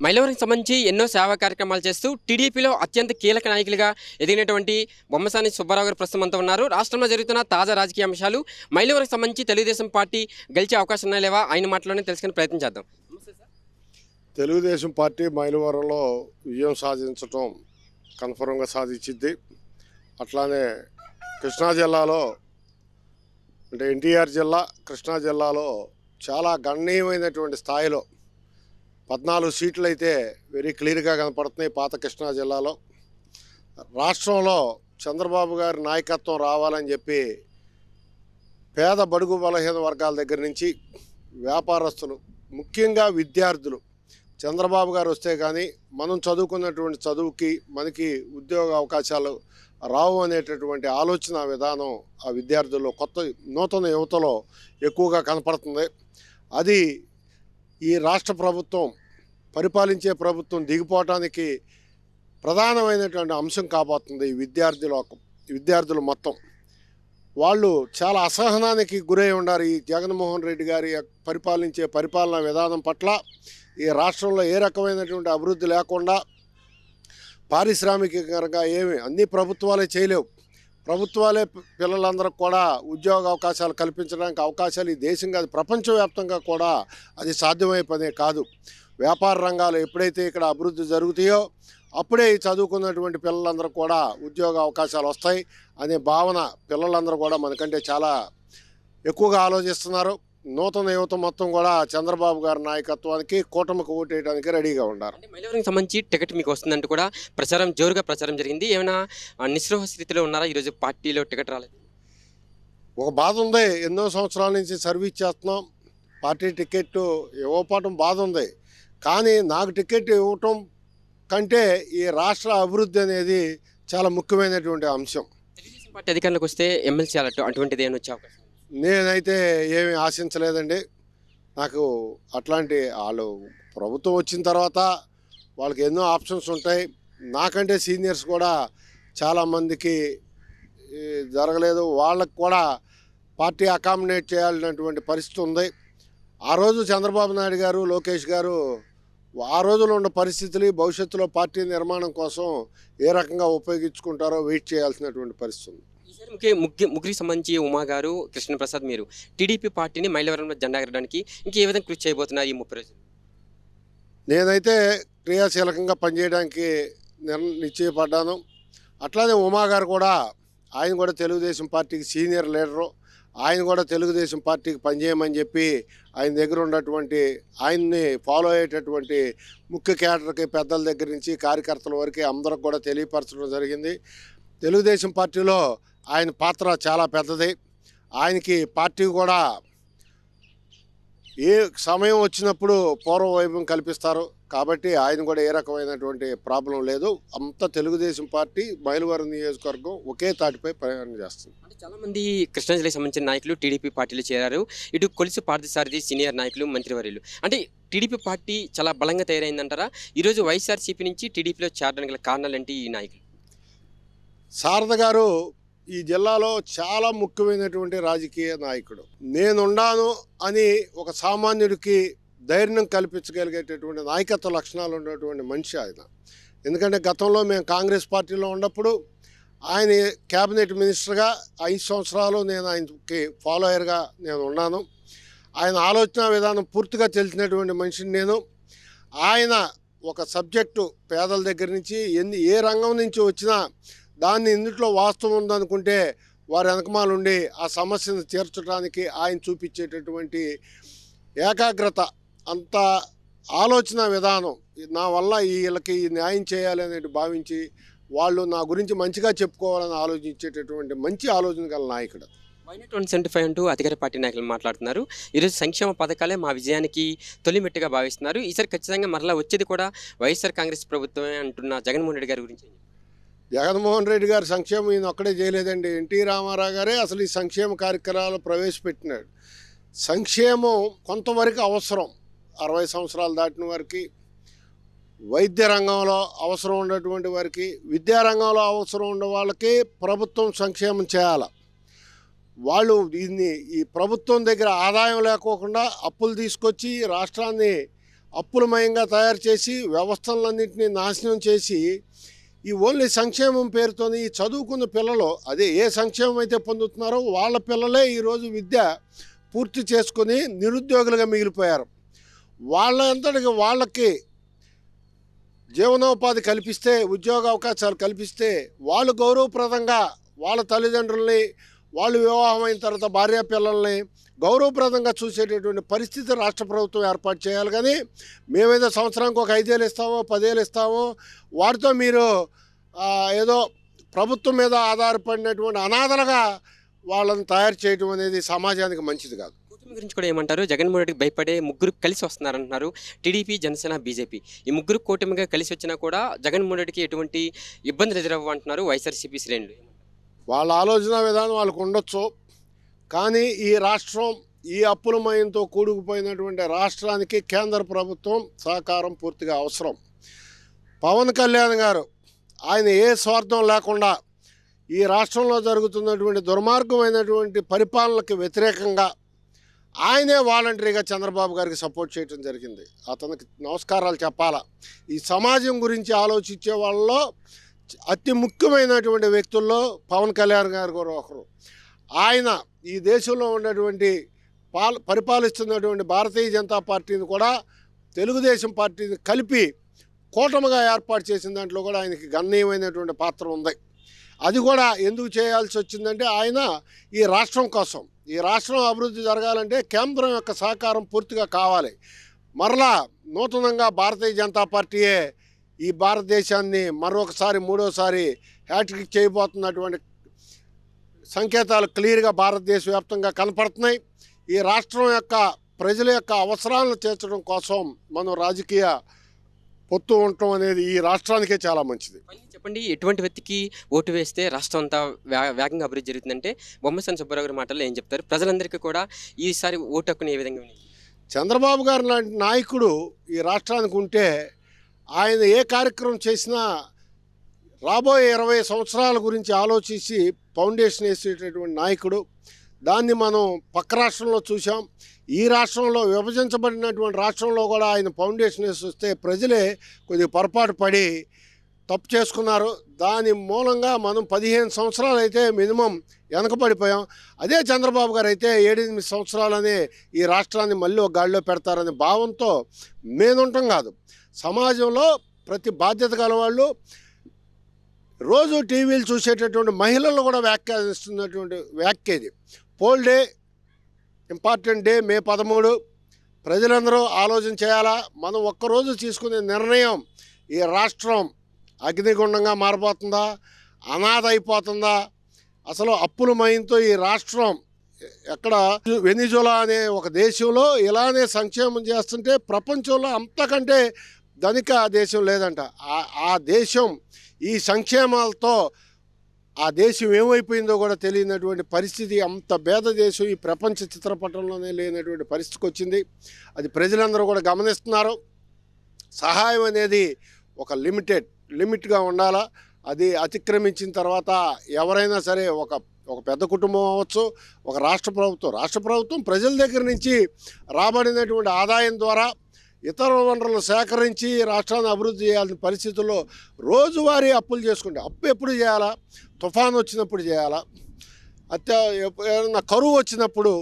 మైలవరంకి సంబంధించి ఎన్నో సేవా కార్యక్రమాలు చేస్తూ టీడీపీలో అత్యంత కీలక నాయకులుగా ఎదిగినటువంటి బొమ్మసాని సుబ్బారావు గారు ప్రస్తుతం అంతా ఉన్నారు. రాష్ట్రంలో జరుగుతున్న తాజా రాజకీయ అంశాలు, మైలవరంకి సంబంధించి తెలుగుదేశం పార్టీ గెలిచే అవకాశం ఉన్నాయా లేవా ఆయన మాటలోనే తెలుసుకునే ప్రయత్నం చేద్దాం. తెలుగుదేశం పార్టీ మైలవరంలో విజయం సాధించటం కన్ఫర్మ్గా సాధించింది. అట్లానే కృష్ణా జిల్లాలో అంటే ఎన్టీఆర్ జిల్లా కృష్ణా జిల్లాలో చాలా గణనీయమైనటువంటి స్థాయిలో 14 సీట్లు అయితే వెరీ క్లియర్గా కనపడుతున్నాయి. పాత కృష్ణా జిల్లాలో రాష్ట్రంలో చంద్రబాబు గారి నాయకత్వం రావాలని చెప్పి పేద బడుగు బలహీన వర్గాల దగ్గర నుంచి వ్యాపారస్తులు, ముఖ్యంగా విద్యార్థులు, చంద్రబాబు గారు వస్తే కానీ మనం చదువుకున్నటువంటి చదువుకి మనకి ఉద్యోగ అవకాశాలు రావు అనేటటువంటి ఆలోచన విధానం ఆ విద్యార్థుల్లో, నూతన యువతలో ఎక్కువగా కనపడుతుంది. అది ఈ రాష్ట్ర ప్రభుత్వం, పరిపాలించే ప్రభుత్వం దిగిపోవటానికి ప్రధానమైనటువంటి అంశం కాబోతుంది. ఈ విద్యార్థులు మొత్తం వాళ్ళు చాలా అసహనానికి గురై ఉన్నారు. ఈ జగన్మోహన్ రెడ్డి గారి పరిపాలనా విధానం పట్ల ఈ రాష్ట్రంలో ఏ రకమైనటువంటి అభివృద్ధి లేకుండా, పారిశ్రామికంగా అన్ని ప్రభుత్వాలే చేయలేవు. ప్రభుత్వాలే పిల్లలందరికీ కూడా ఉద్యోగ అవకాశాలు కల్పించడానికి అవకాశాలు ఈ దేశం కాదు ప్రపంచవ్యాప్తంగా కూడా అది సాధ్యమయ్యే పనే కాదు. వ్యాపార రంగాలు ఎప్పుడైతే ఇక్కడ అభివృద్ధి జరుగుతాయో అప్పుడే చదువుకున్నటువంటి పిల్లలందరూ కూడా ఉద్యోగ అవకాశాలు వస్తాయి అనే భావన పిల్లలందరూ కూడా మనకంటే చాలా ఎక్కువగా ఆలోచిస్తున్నారు. నూతన యువత మొత్తం కూడా చంద్రబాబు గారి నాయకత్వానికి, కూటమికి ఓటేయడానికి రెడీగా ఉన్నారు. మైలవరంకి సంబంధించి టికెట్ మీకు వస్తుందంటూ కూడా జోరుగా ప్రచారం జరిగింది. ఏమైనా నిస్పృహ స్థితిలో ఉన్నారా? ఈరోజు పార్టీలో టికెట్ రాలేదు. ఒక బాధ ఉంది. ఎన్నో సంవత్సరాల నుంచి సర్వీస్ చేస్తున్నాం. పార్టీ టికెట్ ఇవ్వకపోవటం బాధ ఉంది. కానీ నాకు టికెట్ ఇవ్వటం కంటే ఈ రాష్ట్ర అభివృద్ధి అనేది చాలా ముఖ్యమైనటువంటి అంశం. తెలుగుదేశం పార్టీ అధికారంలోకి వస్తే ఎమ్మెల్సీ అటువంటిది ఏమైనా వచ్చే అవకాశం? నేనైతే ఏమీ ఆశించలేదండి. నాకు అట్లాంటి వాళ్ళు ప్రభుత్వం వచ్చిన తర్వాత వాళ్ళకి ఎన్నో ఆప్షన్స్ ఉంటాయి. నాకంటే సీనియర్స్ కూడా చాలామందికి జరగలేదు. వాళ్ళకు కూడా పార్టీ అకామిడేట్ చేయాలన్నటువంటి పరిస్థితి ఉంది. ఆ రోజు చంద్రబాబు నాయుడు గారు, లోకేష్ గారు ఆ రోజులో ఉన్న పరిస్థితులు భవిష్యత్తులో పార్టీ నిర్మాణం కోసం ఏ రకంగా ఉపయోగించుకుంటారో వెయిట్ చేయాల్సినటువంటి పరిస్థితి ఉంది. ముగ్గురికి సంబంధించి ఉమా గారు, కృష్ణప్రసాద్, మీరు టీడీపీ పార్టీని మైలవరంలో జెండా ఎగరడానికి ఇంకే విధంగా కృషి చేయబోతున్నారు ఈ 30 రోజులు? నేనైతే క్రియాశీలకంగా పనిచేయడానికి నిశ్చయపడ్డాను. అట్లానే ఉమా గారు కూడా, ఆయన కూడా తెలుగుదేశం పార్టీకి సీనియర్ లీడరు. ఆయన కూడా తెలుగుదేశం పార్టీకి పనిచేయమని చెప్పి ఆయన దగ్గర ఉన్నటువంటి, ఆయన్ని ఫాలో అయ్యేటటువంటి ముఖ్య కేడర్కి, పెద్దల దగ్గర నుంచి కార్యకర్తల వరకు అందరికి కూడా తెలియపరచడం జరిగింది. తెలుగుదేశం పార్టీలో ఆయన పాత్ర చాలా పెద్దది. ఆయనకి పార్టీ కూడా ఏ సమయం వచ్చినప్పుడు పూర్వ వైభవం కల్పిస్తారు. కాబట్టి ఆయన కూడా ఏ రకమైనటువంటి ప్రాబ్లం లేదు. అంతా తెలుగుదేశం పార్టీ మైలవరం నియోజకవర్గం ఒకే తాటిపై ప్రయాణం చేస్తుంది. అంటే చాలామంది కృష్ణా జిల్లాకు సంబంధించిన నాయకులు టీడీపీ పార్టీలో చేరారు. ఇటు కొలిసి పార్థసారథి సీనియర్ నాయకులు, మంత్రివర్యులు. అంటే టీడీపీ పార్టీ చాలా బలంగా తయారైందంటారా? ఈరోజు వైఎస్ఆర్సీపీ నుంచి టీడీపీలో చేరడానికి గల కారణాలు ఏంటి? ఈ నాయకులు శారద గారు ఈ జిల్లాలో చాలా ముఖ్యమైనటువంటి రాజకీయ నాయకుడు. నేనున్నాను అని ఒక సామాన్యుడికి ధైర్యం కల్పించగలిగేటటువంటి నాయకత్వ లక్షణాలు ఉన్నటువంటి మనిషి ఆయన. ఎందుకంటే గతంలో మేము కాంగ్రెస్ పార్టీలో ఉన్నప్పుడు ఆయన క్యాబినెట్ మినిస్టర్గా 5 సంవత్సరాలు నేను ఆయనకి ఫాలోయర్గా నేను ఉన్నాను. ఆయన ఆలోచన విధానం పూర్తిగా తెలిసినటువంటి మనిషిని నేను. ఆయన ఒక సబ్జెక్టు పేదల దగ్గర నుంచి ఏ రంగం నుంచి వచ్చినా దాన్ని ఇందులో వాస్తవం ఉందనుకుంటే వారి వెనకమాలుండి ఆ సమస్యను తీర్చడానికి ఆయన చూపించేటటువంటి ఏకాగ్రత, అంత ఆలోచన విధానం, నా వల్ల వీళ్ళకి న్యాయం చేయాలి అనేది భావించి వాళ్ళు నా గురించి మంచిగా చెప్పుకోవాలని ఆలోచించేటటువంటి మంచి ఆలోచన గల నాయకుడు. వైనాట్ 175 అంటూ అధికార పార్టీ నాయకులు మాట్లాడుతున్నారు. ఈరోజు సంక్షేమ పథకాలే మా విజయానికి తొలిమెట్టుగా భావిస్తున్నారు. ఈసారి ఖచ్చితంగా మరలా వచ్చేది కూడా వైఎస్ఆర్ కాంగ్రెస్ ప్రభుత్వమే అంటున్న జగన్మోహన్ రెడ్డి గారి గురించి. జగన్మోహన్ రెడ్డి గారు సంక్షేమం ఈయన ఒక్కడే చేయలేదండి. ఎన్టీ రామారావు గారే అసలు ఈ సంక్షేమ కార్యక్రమాలు ప్రవేశపెట్టినాడు. సంక్షేమం కొంతవరకు అవసరం. 60 సంవత్సరాలు దాటిన వారికి, వైద్య రంగంలో అవసరం ఉన్నటువంటి వారికి, విద్యారంగంలో అవసరం ఉన్న వాళ్ళకి ప్రభుత్వం సంక్షేమం చేయాలి. వాళ్ళు ఈ ప్రభుత్వం దగ్గర ఆదాయం లేకోకుండా అప్పులు తీసుకొచ్చి రాష్ట్రాన్ని అప్పులమయంగా తయారు చేసి వ్యవస్థలన్నింటినీ నాశనం చేసి ఈ ఓన్లీ సంక్షేమం పేరుతోని ఈ చదువుకున్న పిల్లలు అదే ఏ సంక్షేమం అయితే పొందుతున్నారో వాళ్ళ పిల్లలే ఈరోజు విద్య పూర్తి చేసుకొని నిరుద్యోగులుగా మిగిలిపోయారు. వాళ్ళకి జీవనోపాధి కల్పిస్తే, ఉద్యోగ అవకాశాలు కల్పిస్తే వాళ్ళు గౌరవప్రదంగా వాళ్ళ తల్లిదండ్రుల్ని, వాళ్ళు వివాహం అయిన తర్వాత భార్య పిల్లల్ని గౌరవప్రదంగా చూసేటటువంటి పరిస్థితి రాష్ట్ర ప్రభుత్వం ఏర్పాటు చేయాలి. కానీ మేమేదో సంవత్సరానికి ఒక 5 ఏళ్ళు ఇస్తామో 10 ఏళ్ళు ఇస్తామో వాటితో మీరు ఏదో ప్రభుత్వం మీద ఆధారపడినటువంటి అనాథలుగా వాళ్ళని తయారు చేయడం అనేది సమాజానికి మంచిది కాదు. కూటమి గురించి కూడా ఏమంటారు? జగన్మోహన్ రెడ్డికి భయపడే ముగ్గురు కలిసి వస్తున్నారంటున్నారు. టీడీపీ, జనసేన, బీజేపీ ఈ ముగ్గురు కూటమిగా కలిసి వచ్చినా కూడా జగన్మోహన్ రెడ్డికి ఎటువంటి ఇబ్బందులు ఎదురవ్వంటున్నారు వైఎస్ఆర్సీపీ శ్రేణులు. వాళ్ళ ఆలోచన విధానం వాళ్ళకు ఉండొచ్చు. కానీ ఈ రాష్ట్రం ఈ అప్పులమయంతో కూడుకుపోయినటువంటి రాష్ట్రానికి కేంద్ర ప్రభుత్వం సహకారం పూర్తిగా అవసరం. పవన్ కళ్యాణ్ గారు ఆయన ఏ స్వార్థం లేకుండా ఈ రాష్ట్రంలో జరుగుతున్నటువంటి దుర్మార్గమైనటువంటి పరిపాలనకు వ్యతిరేకంగా ఆయనే వాలంటరీగా చంద్రబాబు గారికి సపోర్ట్ చేయడం జరిగింది. అతనికి నమస్కారాలు చెప్పాలా. ఈ సమాజం గురించి ఆలోచించే వాళ్ళలో అతి ముఖ్యమైనటువంటి వ్యక్తుల్లో పవన్ కళ్యాణ్ గారు కూడా ఒకరు. ఆయన ఈ దేశంలో ఉన్నటువంటి పరిపాలిస్తున్నటువంటి భారతీయ జనతా పార్టీని కూడా తెలుగుదేశం పార్టీని కలిపి కూటమిగా ఏర్పాటు చేసిన దాంట్లో కూడా ఆయనకి గణనీయమైనటువంటి పాత్ర ఉంది. అది కూడా ఎందుకు చేయాల్సి వచ్చిందంటే ఆయన ఈ రాష్ట్రం కోసం, ఈ రాష్ట్రం అభివృద్ధి జరగాలంటే కేంద్రం యొక్క సహకారం పూర్తిగా కావాలి. మరలా నూతనంగా భారతీయ జనతా పార్టీయే ఈ భారతదేశాన్ని మరొకసారి మూడోసారి హ్యాట్రిక్ చేయబోతున్నటువంటి సంకేతాలు క్లియర్గా భారతదేశ వ్యాప్తంగా కనపడుతున్నాయి. ఈ రాష్ట్రం యొక్క ప్రజల యొక్క అవసరాలను తీర్చడం కోసం మనం రాజకీయ పొత్తు ఉండటం అనేది ఈ రాష్ట్రానికే చాలా మంచిది. చెప్పండి, ఎటువంటి వ్యక్తికి ఓటు వేస్తే రాష్ట్రం అంతా వేగంగా అభివృద్ధి జరుగుతుందంటే బొమ్మసాని సుబ్బారావు గారి మాటల్లో ఏం చెప్తారు? ప్రజలందరికీ కూడా ఈసారి ఓటు హక్కుని ఏ విధంగా ఉంది? చంద్రబాబు గారు లాంటి నాయకుడు ఈ రాష్ట్రానికి ఉంటే ఆయన ఏ కార్యక్రమం చేసినా రాబోయే 20 సంవత్సరాల గురించి ఆలోచించి ఫౌండేషన్ వేసేటటువంటి నాయకుడు. దాన్ని మనం పక్క రాష్ట్రంలో చూసాం. ఈ రాష్ట్రంలో విభజించబడినటువంటి రాష్ట్రంలో కూడా ఆయన ఫౌండేషన్ వేసి వస్తే ప్రజలే కొద్దిగా పొరపాటు పడి తప్పు చేసుకున్నారు. దాని మూలంగా మనం 15 సంవత్సరాలు అయితే మినిమం వెనకబడిపోయాం. అదే చంద్రబాబు గారు అయితే 7-8 సంవత్సరాలనే ఈ రాష్ట్రాన్ని మళ్ళీ ఒక గాడిలో పెడతారనే భావంతో మేనుంటాం కాదు. సమాజంలో ప్రతి బాధ్యత గల వాళ్ళు రోజు టీవీలు చూసేటటువంటి మహిళలు కూడా వ్యాఖ్యానిస్తున్నటువంటి వ్యాఖ్య ఇది. పోల్ డే, ఇంపార్టెంట్ డే మే 13. ప్రజలందరూ ఆలోచన చేయాలా. మనం ఒక్కరోజు తీసుకునే నిర్ణయం ఈ రాష్ట్రం అగ్నిగుండంగా మారిపోతుందా, అనాథ అయిపోతుందా, అసలు అప్పులమయంతో ఈ రాష్ట్రం ఎక్కడ వెనిజులా అనే ఒక దేశంలో ఇలానే సంక్షేమం చేస్తుంటే ప్రపంచంలో అంతకంటే ధనిక దేశం లేదంట. ఆ దేశం ఈ సంక్షేమాలతో ఆ దేశం ఏమైపోయిందో కూడా తెలియనటువంటి పరిస్థితి, అంత పేద దేశం ఈ ప్రపంచ చిత్రపటంలోనే లేనటువంటి పరిస్థితికి వచ్చింది. అది ప్రజలందరూ కూడా గమనిస్తున్నారు. సహాయం అనేది ఒక లిమిట్గా ఉండాలా. అది అతిక్రమించిన తర్వాత ఎవరైనా సరే ఒక పెద్ద కుటుంబం అవ్వచ్చు, ఒక రాష్ట్ర ప్రభుత్వం ప్రజల దగ్గర నుంచి రాబడినటువంటి ఆదాయం ద్వారా ఇతర వనరులు సేకరించి రాష్ట్రాన్ని అభివృద్ధి చేయాల్సిన పరిస్థితుల్లో రోజువారీ అప్పులు చేసుకుంటే, అప్పు ఎప్పుడు చేయాలా? తుఫాను వచ్చినప్పుడు చేయాలా, ఏదైనా కరువు వచ్చినప్పుడు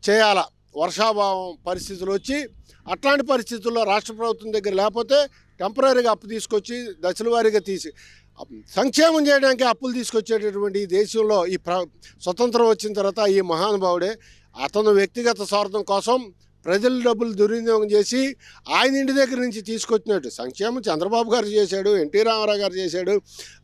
చేయాలా, వర్షాభావం పరిస్థితులు వచ్చి అట్లాంటి పరిస్థితుల్లో రాష్ట్ర ప్రభుత్వం దగ్గర లేకపోతే టెంపరీగా అప్పు తీసుకొచ్చి దశల వారీగా తీసి సంక్షేమం చేయడానికి అప్పులు తీసుకొచ్చేటటువంటి ఈ దేశంలో ఈ స్వతంత్రం వచ్చిన తర్వాత ఈ మహానుభావుడే అతను వ్యక్తిగత స్వార్థం కోసం ప్రజల డబ్బులు దుర్వినియోగం చేసి ఆయన ఇంటి దగ్గర నుంచి తీసుకొచ్చినట్టు సంక్షేమం చంద్రబాబు గారు చేశాడు, ఎన్టీ రామారావు గారు చేశాడు,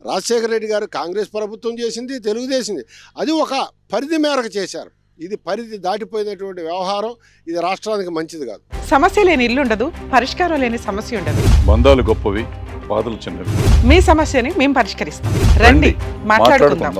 రాజశేఖర రెడ్డి గారు కాంగ్రెస్ ప్రభుత్వం చేసింది, తెలుగుదేశం అది ఒక పరిధి మేరకు చేశారు. ఇది పరిధి దాటిపోయినటువంటి వ్యవహారం. ఇది రాష్ట్రానికి మంచిది కాదు. సమస్య లేని ఇల్లు ఉండదు, పరిష్కారం లేని సమస్య ఉండదు. బంధాలు గొప్పవి, బాధలు చిన్నవి. మీ సమస్యని మేము పరిష్కరిస్తాం. రండి, మాట్లాడుకుందాం.